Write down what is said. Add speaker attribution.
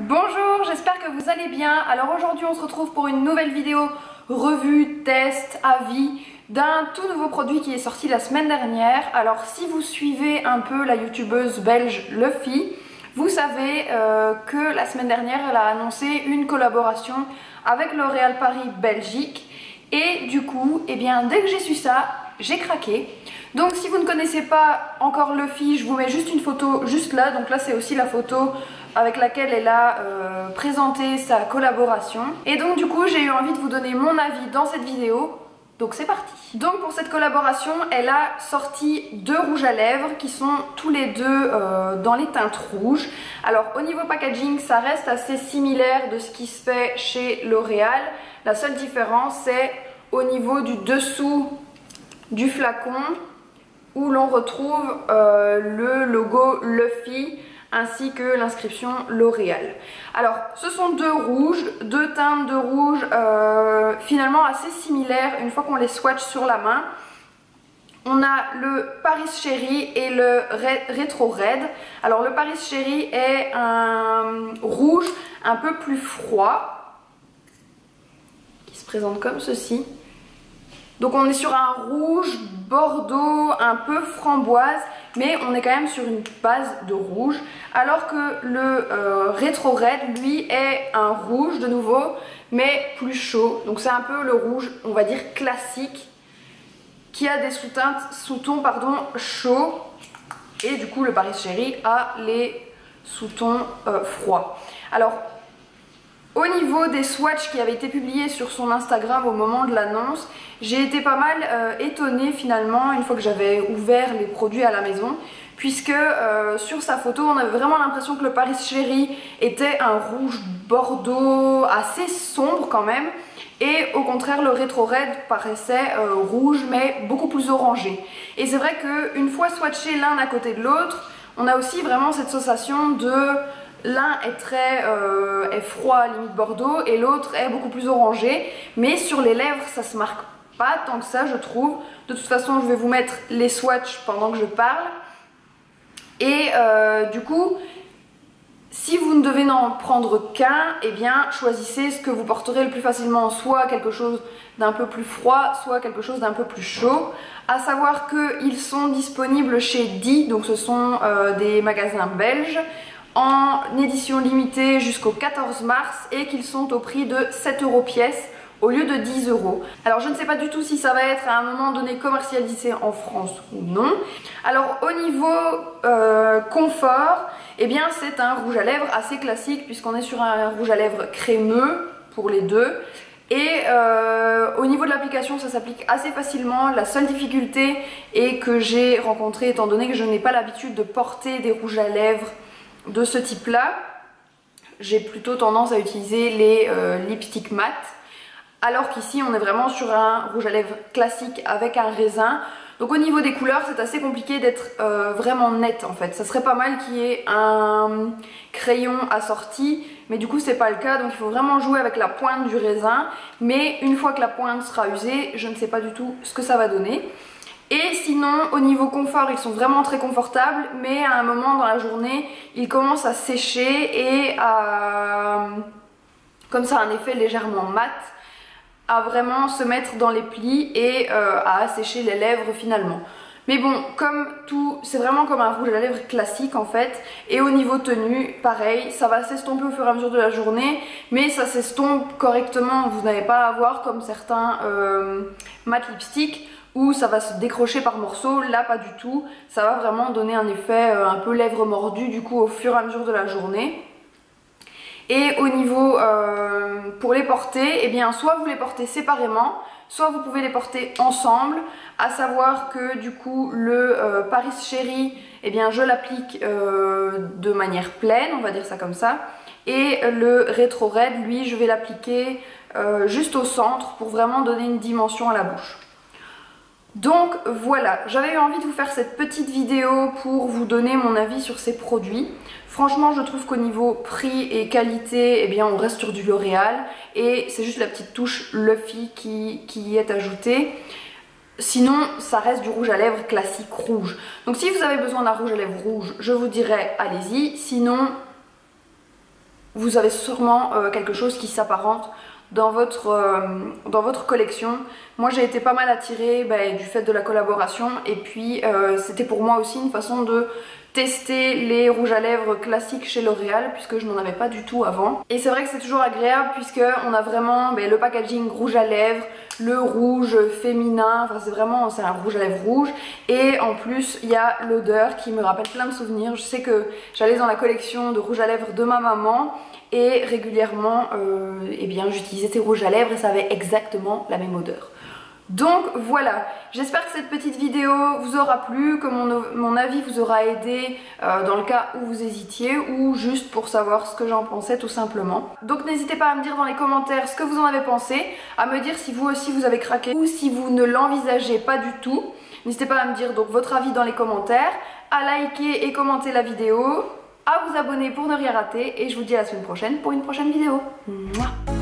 Speaker 1: Bonjour, j'espère que vous allez bien. Alors aujourd'hui on se retrouve pour une nouvelle vidéo revue, test, avis d'un tout nouveau produit qui est sorti la semaine dernière. Alors si vous suivez un peu la youtubeuse belge Luffy, vous savez que la semaine dernière elle a annoncé une collaboration avec L'Oréal Paris Belgique. Et du coup, eh bien, dès que j'ai su ça, j'ai craqué. Donc si vous ne connaissez pas encore Luffy, je vous mets juste une photo juste là. Donc là c'est aussi la photo avec laquelle elle a présenté sa collaboration. Et donc du coup j'ai eu envie de vous donner mon avis dans cette vidéo. Donc c'est parti. Donc pour cette collaboration, elle a sorti deux rouges à lèvres qui sont tous les deux dans les teintes rouges. Alors au niveau packaging, ça reste assez similaire de ce qui se fait chez L'Oréal. La seule différence c'est au niveau du dessous du flacon où l'on retrouve le logo Luffy ainsi que l'inscription L'Oréal. Alors ce sont deux rouges, deux teintes de rouge finalement assez similaires une fois qu'on les swatch sur la main. On a le Paris Cherry et le Retro Red. Alors le Paris Cherry est un rouge un peu plus froid qui se présente comme ceci. Donc on est sur un rouge bordeaux un peu framboise, mais on est quand même sur une base de rouge. Alors que le Retro Red, lui, est un rouge de nouveau, mais plus chaud. Donc c'est un peu le rouge, on va dire classique, qui a des sous-tons chauds. Et du coup le Paris Cherry a les sous-tons froids. Alors au niveau des swatchs qui avaient été publiés sur son Instagram au moment de l'annonce, j'ai été pas mal étonnée finalement une fois que j'avais ouvert les produits à la maison, puisque sur sa photo on avait vraiment l'impression que le Paris Cherry était un rouge bordeaux assez sombre quand même, et au contraire le Retro Red paraissait rouge mais beaucoup plus orangé. Et c'est vrai qu'une fois swatchés l'un à côté de l'autre, on a aussi vraiment cette sensation de... L'un est très est froid, limite bordeaux, et l'autre est beaucoup plus orangé. Mais sur les lèvres, ça se marque pas tant que ça, je trouve. De toute façon, je vais vous mettre les swatchs pendant que je parle. Et du coup, si vous ne devez n'en prendre qu'un, eh bien, choisissez ce que vous porterez le plus facilement. Soit quelque chose d'un peu plus froid, soit quelque chose d'un peu plus chaud. À savoir qu'ils sont disponibles chez Di, donc ce sont des magasins belges, en édition limitée jusqu'au 14 mars et qu'ils sont au prix de 7 € pièce au lieu de 10 €. Alors je ne sais pas du tout si ça va être à un moment donné commercialisé en France ou non. Alors au niveau confort, eh bien c'est un rouge à lèvres assez classique puisqu'on est sur un rouge à lèvres crémeux pour les deux. Et au niveau de l'application, ça s'applique assez facilement. La seule difficulté est que j'ai rencontrée, étant donné que je n'ai pas l'habitude de porter des rouges à lèvres de ce type là, j'ai plutôt tendance à utiliser les lipsticks mat, alors qu'ici on est vraiment sur un rouge à lèvres classique avec un raisin. Donc au niveau des couleurs c'est assez compliqué d'être vraiment net en fait. Ça serait pas mal qu'il y ait un crayon assorti, mais du coup c'est pas le cas, donc il faut vraiment jouer avec la pointe du raisin. Mais une fois que la pointe sera usée, je ne sais pas du tout ce que ça va donner. Et sinon au niveau confort ils sont vraiment très confortables, mais à un moment dans la journée ils commencent à sécher et à, comme ça, un effet légèrement mat, à vraiment se mettre dans les plis et à assécher les lèvres finalement. Mais bon, comme tout, c'est vraiment comme un rouge à lèvres classique en fait. Et au niveau tenue, pareil, ça va s'estomper au fur et à mesure de la journée, mais ça s'estompe correctement. Vous n'avez pas à avoir comme certains mat lipstick où ça va se décrocher par morceaux. Là pas du tout, ça va vraiment donner un effet un peu lèvres mordues du coup au fur et à mesure de la journée. Et au niveau pour les porter, eh bien soit vous les portez séparément, soit vous pouvez les porter ensemble. À savoir que du coup le Paris Cherry, eh bien je l'applique de manière pleine, on va dire ça comme ça. Et le Retro Red, lui, je vais l'appliquer juste au centre pour vraiment donner une dimension à la bouche. Donc voilà, j'avais eu envie de vous faire cette petite vidéo pour vous donner mon avis sur ces produits. Franchement je trouve qu'au niveau prix et qualité, eh bien on reste sur du L'Oréal et c'est juste la petite touche Luffy qui y est ajoutée. Sinon ça reste du rouge à lèvres classique rouge. Donc si vous avez besoin d'un rouge à lèvres rouge, je vous dirais allez-y. Sinon vous avez sûrement quelque chose qui s'apparente dans votre collection. Moi j'ai été pas mal attirée du fait de la collaboration et puis c'était pour moi aussi une façon de tester les rouges à lèvres classiques chez L'Oréal puisque je n'en avais pas du tout avant. Et c'est vrai que c'est toujours agréable puisque on a vraiment le packaging rouge à lèvres, le rouge féminin, enfin c'est un rouge à lèvres rouge et en plus il y a l'odeur qui me rappelle plein de souvenirs. Je sais que j'allais dans la collection de rouge à lèvres de ma maman et régulièrement j'utilisais ces rouges à lèvres et ça avait exactement la même odeur. Donc voilà, j'espère que cette petite vidéo vous aura plu, que mon avis vous aura aidé dans le cas où vous hésitiez ou juste pour savoir ce que j'en pensais tout simplement. Donc n'hésitez pas à me dire dans les commentaires ce que vous en avez pensé, à me dire si vous aussi vous avez craqué ou si vous ne l'envisagez pas du tout. N'hésitez pas à me dire donc votre avis dans les commentaires, à liker et commenter la vidéo, à vous abonner pour ne rien rater et je vous dis à la semaine prochaine pour une prochaine vidéo. Mouah.